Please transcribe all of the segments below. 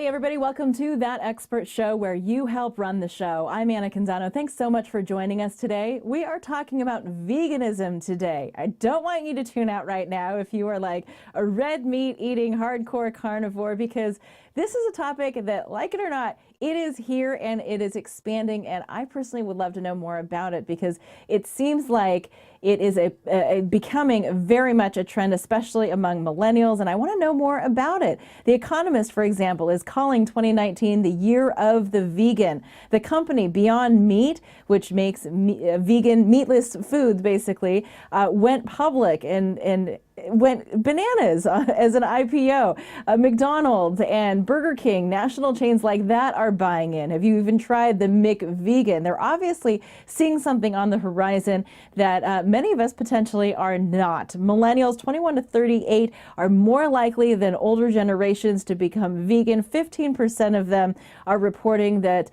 Hey everybody, welcome to That Expert Show, where you help run the show. I'm Anna Canzano. Thanks so much for joining us today. We are talking about veganism today. I don't want you to tune out right now if you are like a red meat eating hardcore carnivore, because this is a topic that, like it or not, it is here and it is expanding, and I personally would love to know more about it because it seems like it is becoming very much a trend, especially among millennials, and I want to know more about it. The Economist, for example, is calling 2019 the year of the vegan. The company Beyond Meat, which makes vegan, meatless foods, basically, went public and went bananas as an IPO. McDonald's and Burger King, national chains like that, are buying in. Have you even tried the McVegan? They're obviously seeing something on the horizon that many of us potentially are not. Millennials 21 to 38 are more likely than older generations to become vegan. 15% of them are reporting that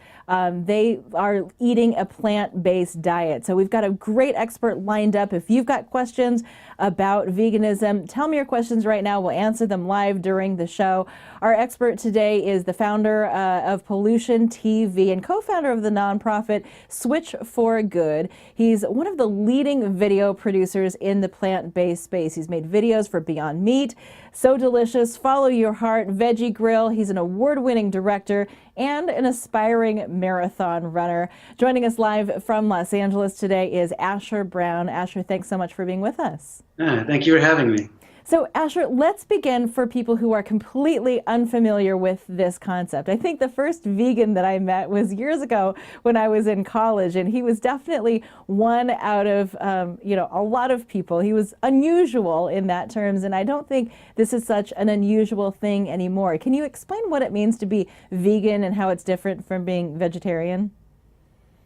they are eating a plant-based diet. So we've got a great expert lined up. If you've got questions about veganism, tell me your questions right now. We'll answer them live during the show. Our expert today is the founder of Pollution TV and co-founder of the nonprofit Switch for Good. He's one of the leading video producers in the plant-based space. He's made videos for Beyond Meat, So Delicious, Follow Your Heart, Veggie Grill. He's an award-winning director and an aspiring marathon runner. Joining us live from Los Angeles today is Asher Brown. Asher, thanks so much for being with us. Thank you for having me. So Asher, let's begin for people who are completely unfamiliar with this concept. I think the first vegan that I met was years ago when I was in college, and he was definitely one out of, a lot of people. He was unusual in that terms, and I don't think this is such an unusual thing anymore. Can you explain what it means to be vegan and how it's different from being vegetarian?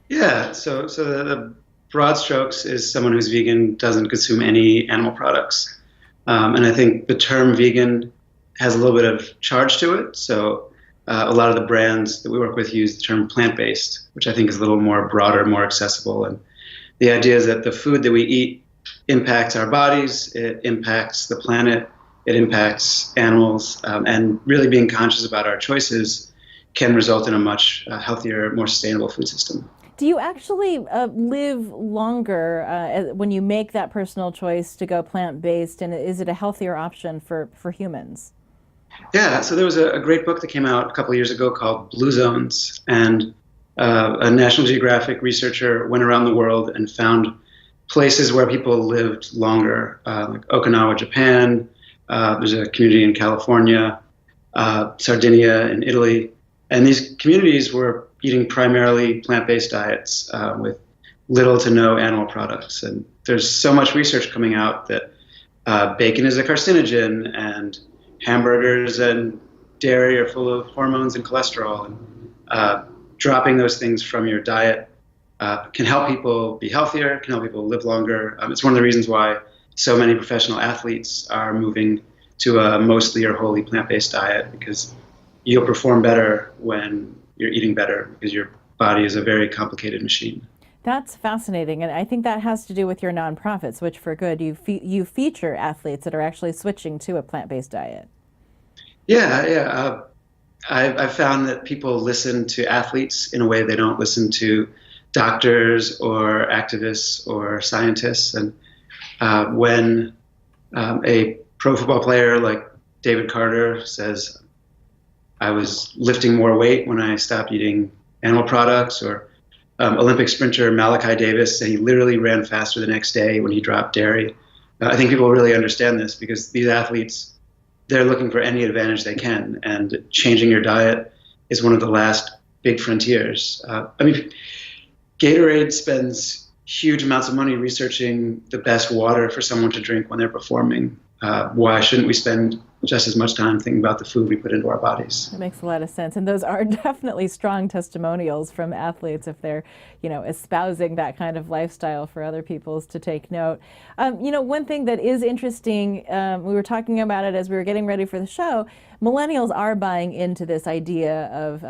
Yeah, so the broad strokes is someone who's vegan doesn't consume any animal products. And I think the term vegan has a little bit of charge to it. So a lot of the brands that we work with use the term plant-based, which I think is a little more broader, more accessible. And the idea is that the food that we eat impacts our bodies, it impacts the planet, it impacts animals, and really being conscious about our choices can result in a much healthier, more sustainable food system. Do you actually live longer when you make that personal choice to go plant-based, and is it a healthier option for humans? Yeah, so there was a great book that came out a couple of years ago called Blue Zones, and a National Geographic researcher went around the world and found places where people lived longer, like Okinawa, Japan. There's a community in California, Sardinia in Italy, and these communities were eating primarily plant-based diets with little to no animal products. And there's so much research coming out that bacon is a carcinogen, and hamburgers and dairy are full of hormones and cholesterol. And dropping those things from your diet can help people be healthier, can help people live longer. It's one of the reasons why so many professional athletes are moving to a mostly or wholly plant-based diet, because you'll perform better when you're eating better, because your body is a very complicated machine. That's fascinating, and I think that has to do with your nonprofit, Switch for Good. You feature athletes that are actually switching to a plant-based diet. Yeah. I've found that people listen to athletes in a way they don't listen to doctors or activists or scientists. And when a pro football player like David Carter says, I was lifting more weight when I stopped eating animal products, or Olympic sprinter Malachi Davis said he literally ran faster the next day when he dropped dairy. I think people really understand this, because these athletes, they're looking for any advantage they can, and changing your diet is one of the last big frontiers. Gatorade spends huge amounts of money researching the best water for someone to drink when they're performing. Why shouldn't we spend just as much time thinking about the food we put into our bodies? That makes a lot of sense. And those are definitely strong testimonials from athletes if they're, espousing that kind of lifestyle for other people to take note. One thing that is interesting, we were talking about it as we were getting ready for the show, millennials are buying into this idea of,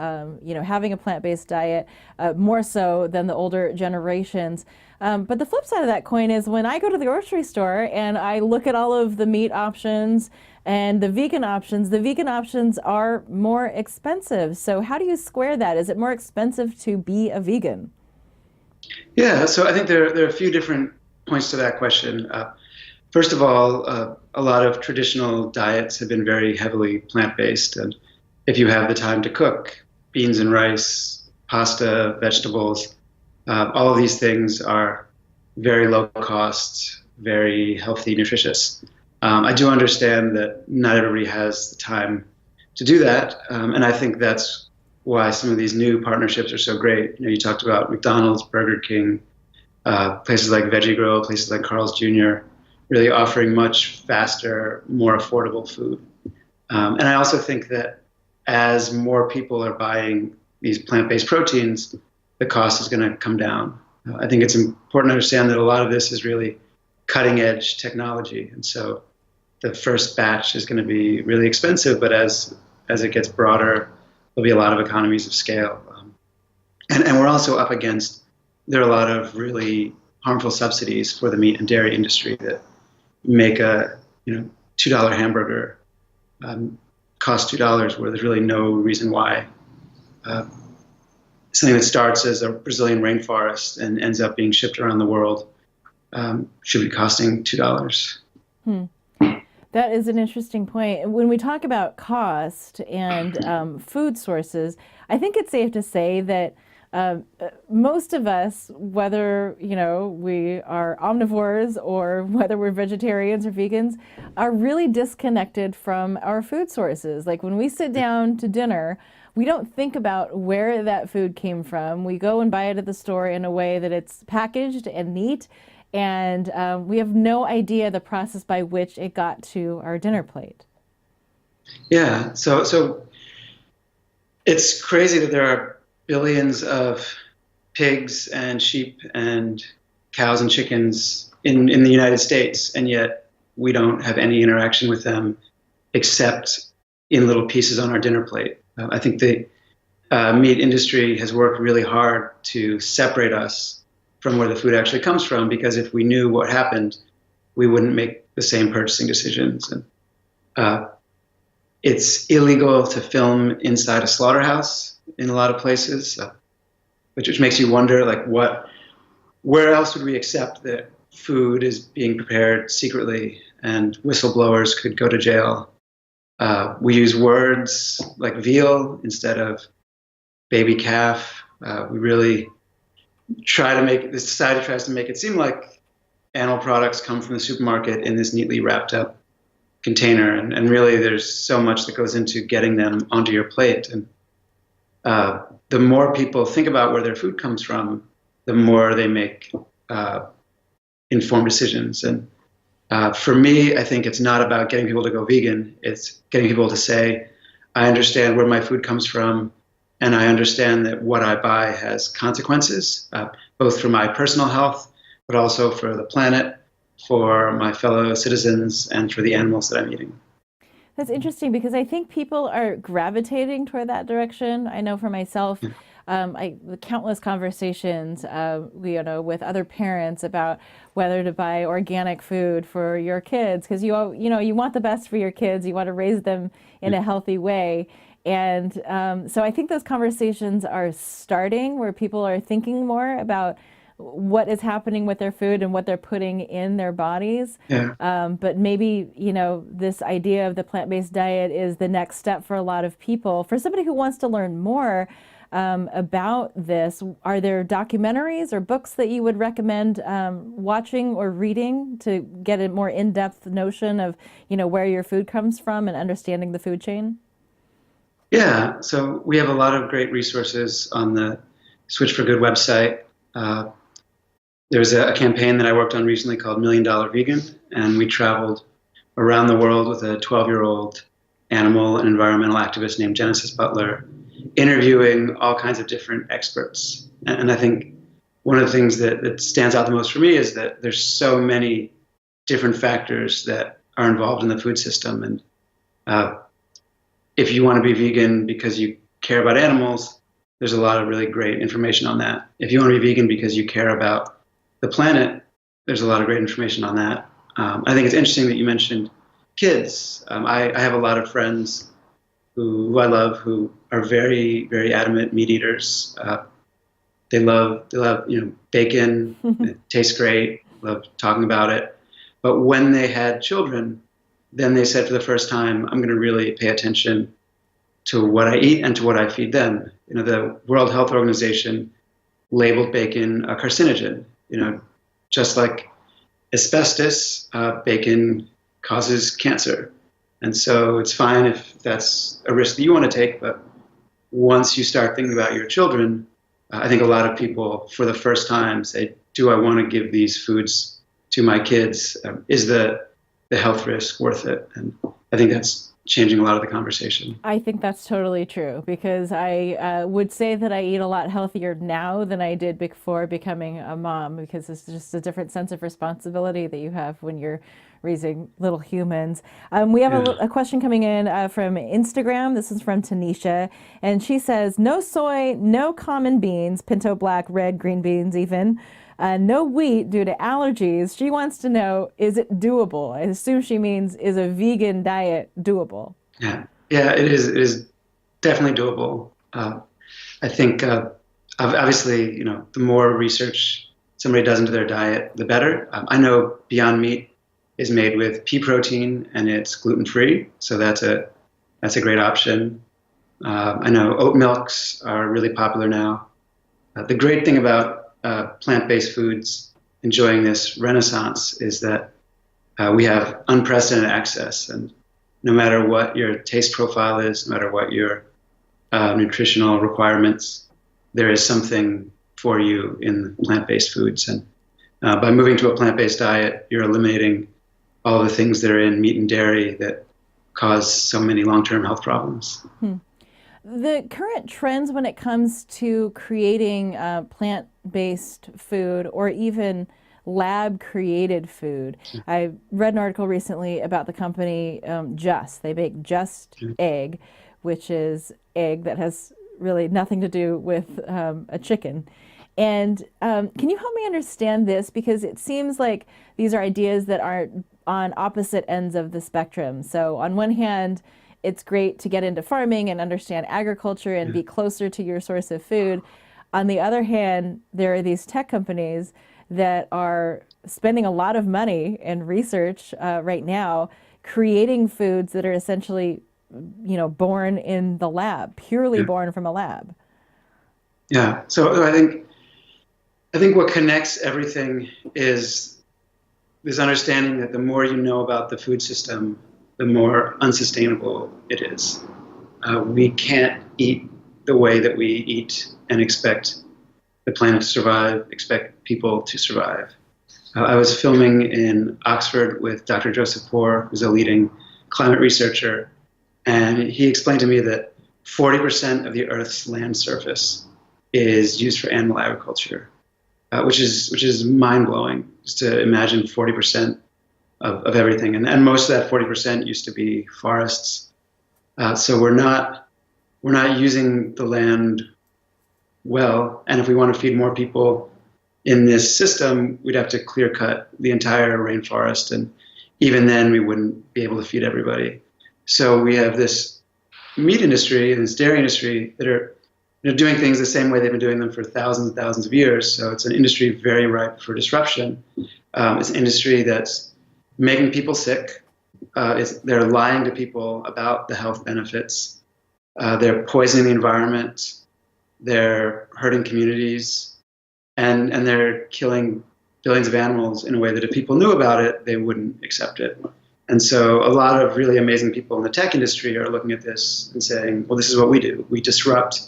having a plant-based diet more so than the older generations. But the flip side of that coin is when I go to the grocery store and I look at all of the meat options and the vegan options are more expensive. So how do you square that? Is it more expensive to be a vegan? Yeah, so I think there are a few different points to that question. First of all, a lot of traditional diets have been very heavily plant-based, and if you have the time to cook, beans and rice, pasta, vegetables, all of these things are very low cost, very healthy, nutritious. I do understand that not everybody has the time to do that, and I think that's why some of these new partnerships are so great. You talked about McDonald's, Burger King, places like Veggie Grill, places like Carl's Jr., really offering much faster, more affordable food. And I also think that as more people are buying these plant-based proteins, the cost is going to come down. I think it's important to understand that a lot of this is really cutting-edge technology, and so the first batch is going to be really expensive, but as it gets broader, there'll be a lot of economies of scale. And we're also up against, there are a lot of really harmful subsidies for the meat and dairy industry that make a $2 hamburger cost $2 where there's really no reason why. Something that starts as a Brazilian rainforest and ends up being shipped around the world should be costing $2. That is an interesting point. When we talk about cost and food sources, I think it's safe to say that most of us, whether we are omnivores or whether we're vegetarians or vegans, are really disconnected from our food sources. Like when we sit down to dinner, we don't think about where that food came from. We go and buy it at the store in a way that it's packaged and neat, and we have no idea the process by which it got to our dinner plate. Yeah, so it's crazy that there are billions of pigs and sheep and cows and chickens in the United States, and yet we don't have any interaction with them except in little pieces on our dinner plate. I think the meat industry has worked really hard to separate us from where the food actually comes from, because if we knew what happened, we wouldn't make the same purchasing decisions. And it's illegal to film inside a slaughterhouse in a lot of places, which makes you wonder, like, where else would we accept that food is being prepared secretly and whistleblowers could go to jail? We use words like veal instead of baby calf. We really try to make, the society tries to make it seem like animal products come from the supermarket in this neatly wrapped up container. And really there's so much that goes into getting them onto your plate. And the more people think about where their food comes from, the more they make informed decisions. And for me, I think it's not about getting people to go vegan. It's getting people to say, I understand where my food comes from, and I understand that what I buy has consequences, both for my personal health, but also for the planet, for my fellow citizens, and for the animals that I'm eating. That's interesting, because I think people are gravitating toward that direction. I know for myself, countless conversations, with other parents about whether to buy organic food for your kids, because you want the best for your kids. You want to raise them in a healthy way. And so I think those conversations are starting, where people are thinking more about what is happening with their food and what they're putting in their bodies. Yeah. But maybe, this idea of the plant-based diet is the next step for a lot of people. For somebody who wants to learn more about this, are there documentaries or books that you would recommend watching or reading to get a more in-depth notion of, where your food comes from and understanding the food chain? Yeah, so we have a lot of great resources on the Switch for Good website. There's a campaign that I worked on recently called $1 Million Vegan, and we traveled around the world with a 12-year-old animal and environmental activist named Genesis Butler, interviewing all kinds of different experts. And I think one of the things that stands out the most for me is that there's so many different factors that are involved in the food system. And if you want to be vegan because you care about animals, there's a lot of really great information on that. If you want to be vegan because you care about the planet, there's a lot of great information on that. I think it's interesting that you mentioned kids. I have a lot of friends who I love who are very, very adamant meat eaters. They love bacon. It tastes great. Love talking about it. But when they had children, then they said for the first time, I'm going to really pay attention to what I eat and to what I feed them. The World Health Organization labeled bacon a carcinogen. Just like asbestos, bacon causes cancer. And so it's fine if that's a risk that you want to take, but once you start thinking about your children, I think a lot of people, for the first time, say, do I want to give these foods to my kids? Is the health risk worth it? And I think that's changing a lot of the conversation. I think that's totally true because I would say that I eat a lot healthier now than I did before becoming a mom because it's just a different sense of responsibility that you have when you're raising little humans. We have a question coming in from Instagram. This is from Tanisha, and she says, no soy, no common beans, pinto black, red, green beans even, no wheat due to allergies. She wants to know, is it doable? I assume she means, is a vegan diet doable? Yeah, it is. It is definitely doable. I think, obviously, the more research somebody does into their diet, the better. I know Beyond Meat is made with pea protein and it's gluten-free, so that's a great option. I know oat milks are really popular now. The great thing about plant-based foods enjoying this renaissance is that we have unprecedented access, and no matter what your taste profile is, no matter what your nutritional requirements, there is something for you in plant-based foods. And by moving to a plant-based diet, you're eliminating all the things that are in meat and dairy that cause so many long-term health problems. The current trends when it comes to creating plant-based food or even lab-created food. I read an article recently about the company Just. They make Just egg, which is egg that has really nothing to do with a chicken. And can you help me understand this? Because it seems like these are ideas that are on opposite ends of the spectrum. So on one hand, it's great to get into farming and understand agriculture and be closer to your source of food. On the other hand, there are these tech companies that are spending a lot of money and research right now, creating foods that are essentially, born in the lab, purely born from a lab. Yeah. So I think what connects everything is this understanding that the more you know about the food system, the more unsustainable it is. We can't eat the way that we eat and expect the planet to survive, expect people to survive. I was filming in Oxford with Dr. Joseph Poore, who's a leading climate researcher, and he explained to me that 40% of the Earth's land surface is used for animal agriculture, which is mind-blowing, just to imagine 40% of everything. And most of that 40% used to be forests. So we're not using the land well. And if we want to feed more people in this system, we'd have to clear cut the entire rainforest. And even then, we wouldn't be able to feed everybody. So we have this meat industry and this dairy industry that are doing things the same way they've been doing them for thousands and thousands of years. So it's an industry very ripe for disruption. It's an industry that's making people sick. They're lying to people about the health benefits. They're poisoning the environment. They're hurting communities. And they're killing billions of animals in a way that if people knew about it, they wouldn't accept it. And so a lot of really amazing people in the tech industry are looking at this and saying, well, this is what we do. We disrupt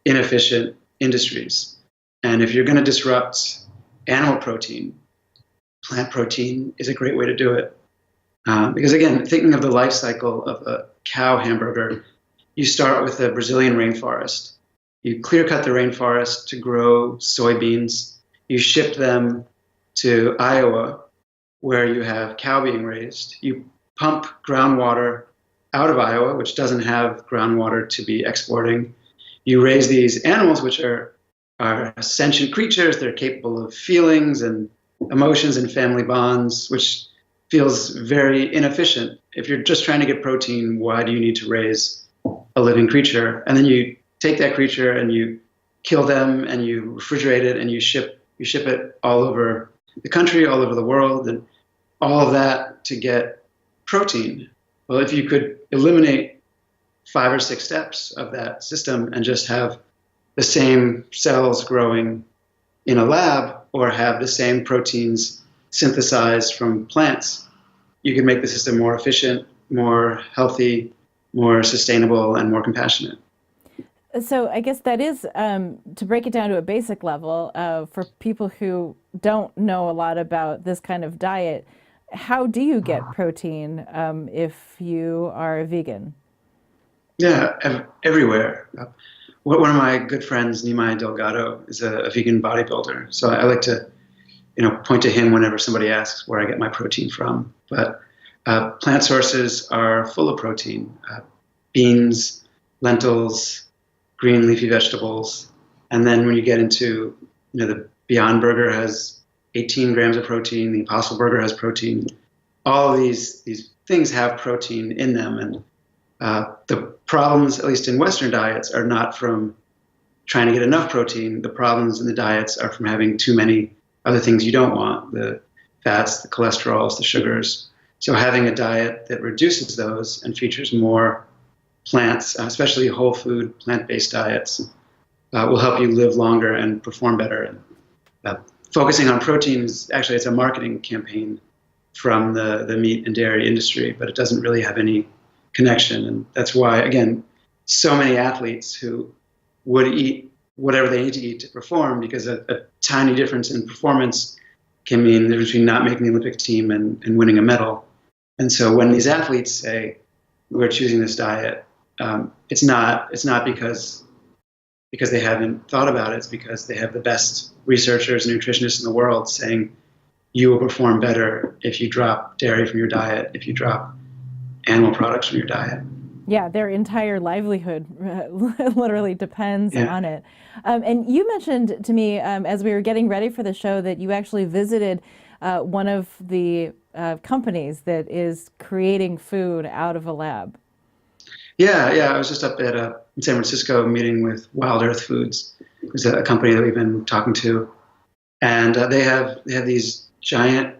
inefficient industries. And if you're going to disrupt animal protein, plant protein is a great way to do it. Because again, thinking of the life cycle of a cow hamburger, you start with the Brazilian rainforest. You clear cut the rainforest to grow soybeans. You ship them to Iowa, where you have cow being raised. You pump groundwater out of Iowa, which doesn't have groundwater to be exporting. You raise these animals, which are sentient creatures. They're capable of feelings and emotions and family bonds, which feels very inefficient. If you're just trying to get protein, why do you need to raise a living creature? And then you take that creature and you kill them and you refrigerate it and you ship it all over the country, all over the world, and all of that to get protein. Well, if you could eliminate 5 or 6 steps of that system and just have the same cells growing in a lab or have the same proteins synthesized from plants, you could make the system more efficient, more healthy, more sustainable, and more compassionate. So I guess that is, to break it down to a basic level, for people who don't know a lot about this kind of diet, how do you get protein if you are a vegan? Yeah, everywhere. One of my good friends, Nimai Delgado, is a vegan bodybuilder. So I like to, point to him whenever somebody asks where I get my protein from. But plant sources are full of protein: beans, lentils, green leafy vegetables. And then when you get into, the Beyond Burger has 18 grams of protein, the Impossible Burger has protein. All of these things have protein in them. And the problems, at least in Western diets, are not from trying to get enough protein. The problems in the diets are from having too many other things you don't want: the fats, the cholesterols, the sugars. So having a diet that reduces those and features more plants, especially whole food, plant-based diets, will help you live longer and perform better. And focusing on protein is actually, it's a marketing campaign from the meat and dairy industry, but it doesn't really have any connection. And that's why, again, so many athletes who would eat whatever they need to eat to perform, because a tiny difference in performance can mean the difference between not making the Olympic team and winning a medal. And so when these athletes say, we're choosing this diet, it's not because they haven't thought about it. It's because they have the best researchers and nutritionists in the world saying you will perform better if you drop dairy from your diet, if you drop animal products from your diet. Yeah, their entire livelihood literally depends on it. And you mentioned to me as we were getting ready for the show that you actually visited one of the companies that is creating food out of a lab. Yeah. I was just up at in San Francisco meeting with Wild Earth Foods, who's a company that we've been talking to, and they have these giant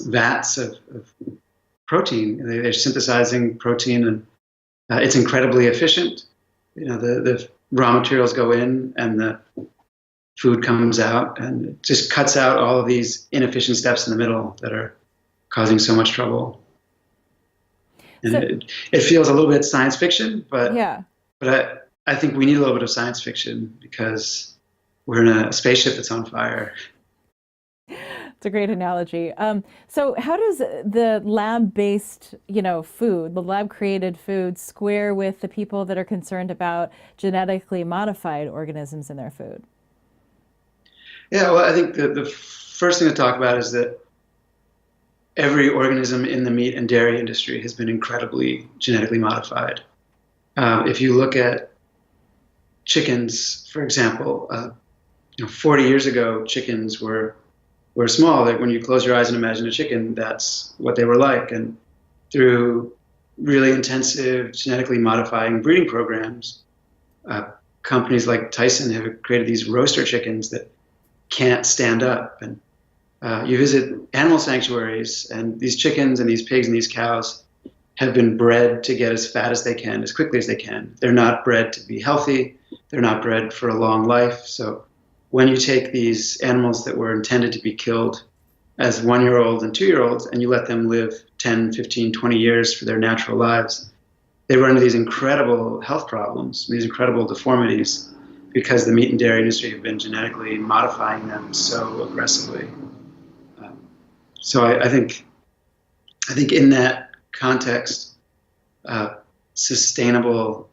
vats of protein. They're synthesizing protein, and it's incredibly efficient. The raw materials go in, and the food comes out, and it just cuts out all of these inefficient steps in the middle that are causing so much trouble. And so, it feels a little bit science fiction, but I think we need a little bit of science fiction because we're in a spaceship that's on fire. It's a great analogy. So how does the lab-based, food, the lab-created food, square with the people that are concerned about genetically modified organisms in their food? Yeah, well, I think the first thing to talk about is that every organism in the meat and dairy industry has been incredibly genetically modified. If you look at chickens, for example, 40 years ago, chickens were small. Like when you close your eyes and imagine a chicken, that's what they were like. And through really intensive genetically modifying breeding programs, companies like Tyson have created these roaster chickens that can't stand up. And you visit animal sanctuaries, and these chickens and these pigs and these cows have been bred to get as fat as they can, as quickly as they can. They're not bred to be healthy. They're not bred for a long life. So when you take these animals that were intended to be killed as 1-year-olds and 2-year-olds, and you let them live 10, 15, 20 years for their natural lives, they run into these incredible health problems, these incredible deformities, because the meat and dairy industry have been genetically modifying them so aggressively. So I think in that context, sustainable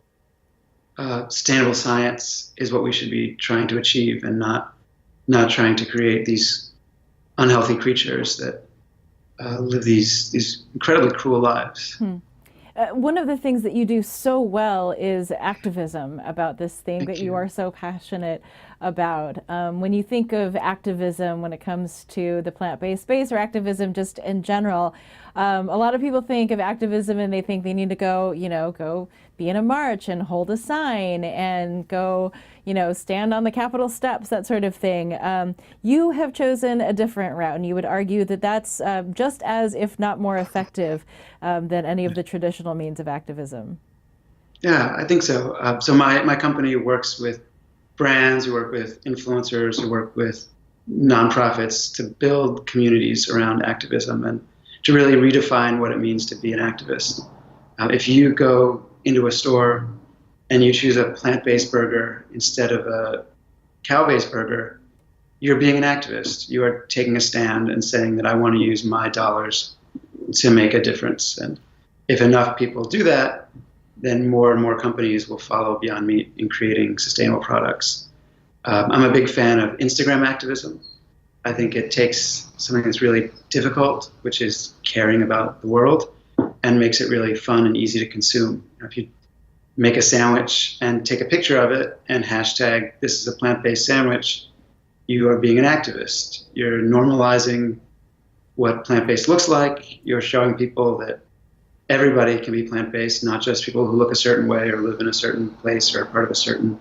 science is what we should be trying to achieve, and not trying to create these unhealthy creatures that live these incredibly cruel lives. One of the things that you do so well is activism about this thing that you are so passionate about. When you think of activism when it comes to the plant-based space, or activism just in general, a lot of people think of activism and they think they need to go be in a march and hold a sign and go, stand on the Capitol steps, that sort of thing. You have chosen a different route, and you would argue that that's just as, if not more effective than any of the traditional means of activism. Yeah, I think so. So my company works with brands, we work with influencers, we work with nonprofits to build communities around activism and to really redefine what it means to be an activist. If you go into a store and you choose a plant-based burger instead of a cow-based burger, you're being an activist. You are taking a stand and saying that I want to use my dollars to make a difference. And if enough people do that, then more and more companies will follow Beyond Meat in creating sustainable products. I'm a big fan of Instagram activism. I think it takes something that's really difficult, which is caring about the world, and makes it really fun and easy to consume. If you make a sandwich and take a picture of it and hashtag this is a plant-based sandwich, you are being an activist. You're normalizing what plant-based looks like. You're showing people that everybody can be plant-based, not just people who look a certain way or live in a certain place or are part of a certain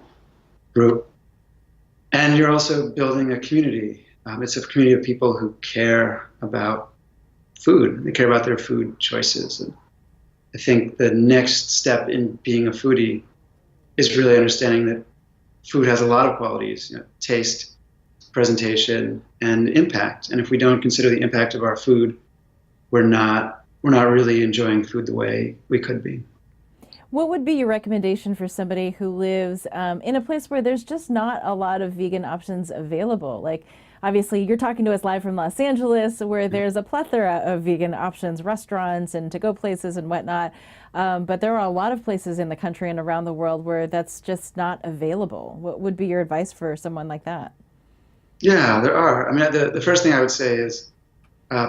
group. And you're also building a community. It's a community of people who care about food. They care about their food choices. And I think the next step in being a foodie is really understanding that food has a lot of qualities, taste, presentation, and impact. And if we don't consider the impact of our food, we're not really enjoying food the way we could be. What would be your recommendation for somebody who lives in a place where there's just not a lot of vegan options available? Like, obviously, you're talking to us live from Los Angeles, where there's a plethora of vegan options, restaurants and to-go places and whatnot. But there are a lot of places in the country and around the world where that's just not available. What would be your advice for someone like that? Yeah, there are. I mean, the first thing I would say is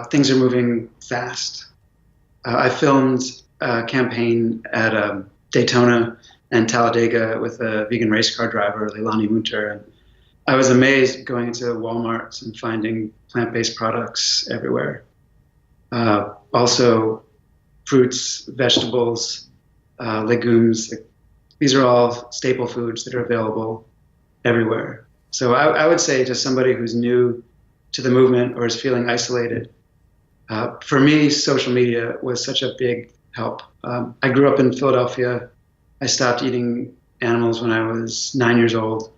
things are moving fast. I filmed a campaign at Daytona and Talladega with a vegan race car driver, Leilani Munter, and I was amazed going into Walmarts and finding plant-based products everywhere. Also, fruits, vegetables, legumes. These are all staple foods that are available everywhere. So I would say to somebody who's new to the movement or is feeling isolated, for me, social media was such a big help. I grew up in Philadelphia. I stopped eating animals when I was 9 years old.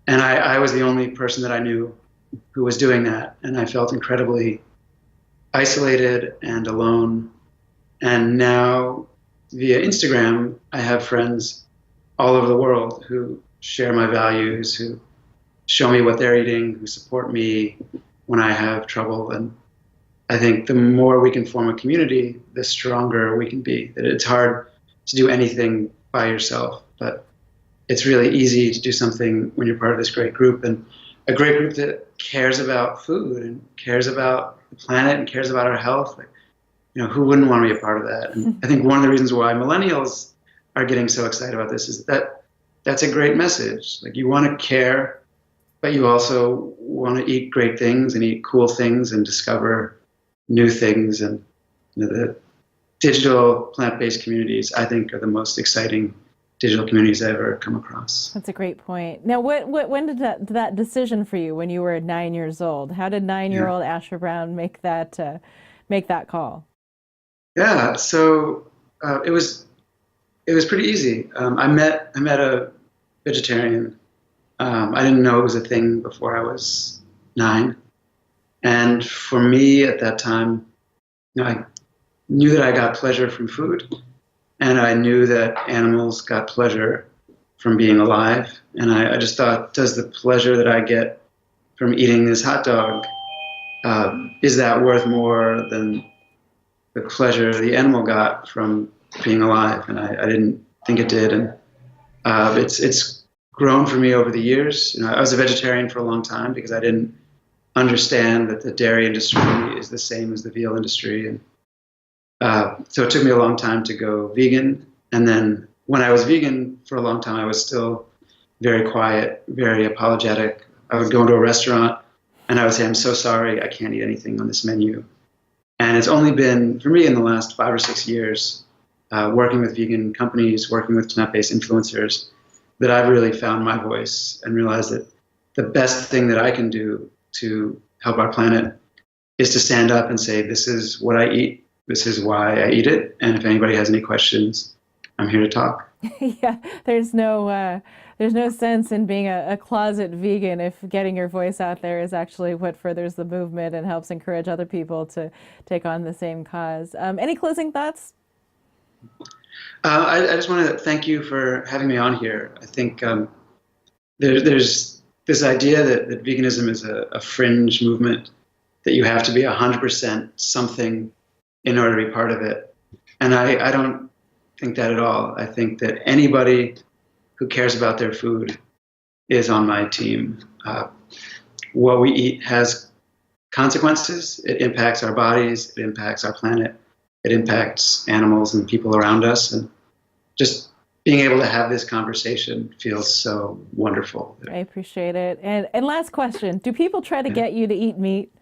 And I was the only person that I knew who was doing that. And I felt incredibly isolated and alone. And now via Instagram, I have friends all over the world who share my values, who show me what they're eating, who support me when I have trouble. And I think the more we can form a community, the stronger we can be. That it's hard to do anything by yourself, but it's really easy to do something when you're part of this great group, and a great group that cares about food and cares about the planet and cares about our health. Like, who wouldn't want to be a part of that? And I think one of the reasons why millennials are getting so excited about this is that that's a great message. Like, you want to care, but you also want to eat great things and eat cool things and discover new things. And the digital plant-based communities, I think, are the most exciting digital communities I've ever come across. That's a great point. Now, when did that decision for you when you were 9 years old? How did 9-year-old Asher Brown make that call? Yeah, so it was pretty easy. I met a vegetarian. I didn't know it was a thing before I was 9, and for me at that time, I knew that I got pleasure from food. And I knew that animals got pleasure from being alive. And I just thought, does the pleasure that I get from eating this hot dog, is that worth more than the pleasure the animal got from being alive? And I didn't think it did. And it's grown for me over the years. I was a vegetarian for a long time because I didn't understand that the dairy industry is the same as the veal industry. And so it took me a long time to go vegan. And then when I was vegan for a long time, I was still very quiet, very apologetic. I would go into a restaurant and I would say, I'm so sorry, I can't eat anything on this menu. And it's only been, for me, in the last 5 or 6 years, working with vegan companies, working with plant-based influencers, that I've really found my voice and realized that the best thing that I can do to help our planet is to stand up and say, this is what I eat, this is why I eat it, and if anybody has any questions, I'm here to talk. Yeah, there's no sense in being a closet vegan if getting your voice out there is actually what furthers the movement and helps encourage other people to take on the same cause. Any closing thoughts? I just want to thank you for having me on here. I think there's this idea that veganism is a fringe movement, that you have to be 100% something in order to be part of it. And I don't think that at all. I think that anybody who cares about their food is on my team. What we eat has consequences. It impacts our bodies, it impacts our planet, it impacts animals and people around us. And just being able to have this conversation feels so wonderful. I appreciate it. And last question, do people try to get you to eat meat?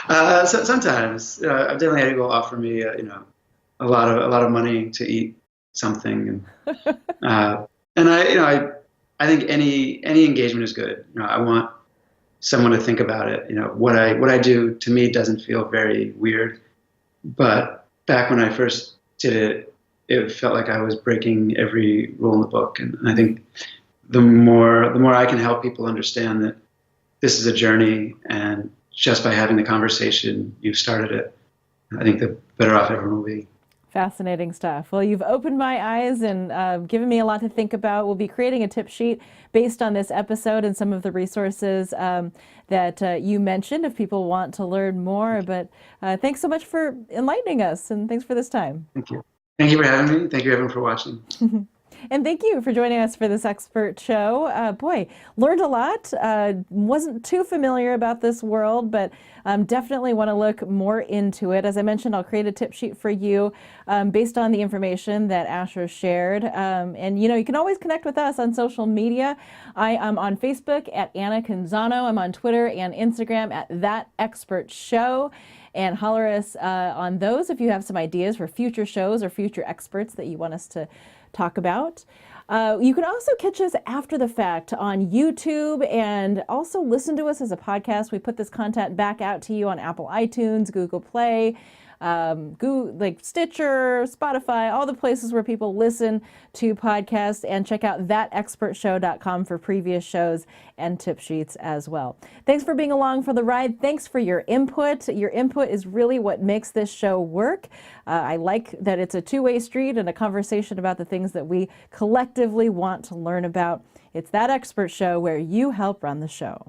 So sometimes I've definitely had people offer me, a lot of money to eat something, and I think any engagement is good. I want someone to think about it. What I do, to me, doesn't feel very weird, but back when I first did it, it felt like I was breaking every rule in the book. And I think the more I can help people understand that this is a journey, and just by having the conversation, you've started it, I think the better off everyone will be. Fascinating stuff. Well, you've opened my eyes and given me a lot to think about. We'll be creating a tip sheet based on this episode and some of the resources that you mentioned if people want to learn more. But thanks so much for enlightening us, and thanks for this time. Thank you. Thank you for having me. Thank you, everyone, for watching. And thank you for joining us for this expert show. Boy, learned a lot. Wasn't too familiar about this world, but definitely want to look more into it. As I mentioned, I'll create a tip sheet for you based on the information that Asher shared. And you can always connect with us on social media. I am on Facebook at Anna Canzano. I'm on Twitter and Instagram at That Expert Show. And holler us on those if you have some ideas for future shows or future experts that you want us to talk about. You can also catch us after the fact on YouTube and also listen to us as a podcast. We put this content back out to you on Apple iTunes, Google Play, Stitcher, Spotify, all the places where people listen to podcasts, and check out thatexpertshow.com for previous shows and tip sheets as well. Thanks for being along for the ride. Thanks for your input. Your input is really what makes this show work. I like that it's a two-way street and a conversation about the things that we collectively want to learn about. It's That Expert Show, where you help run the show.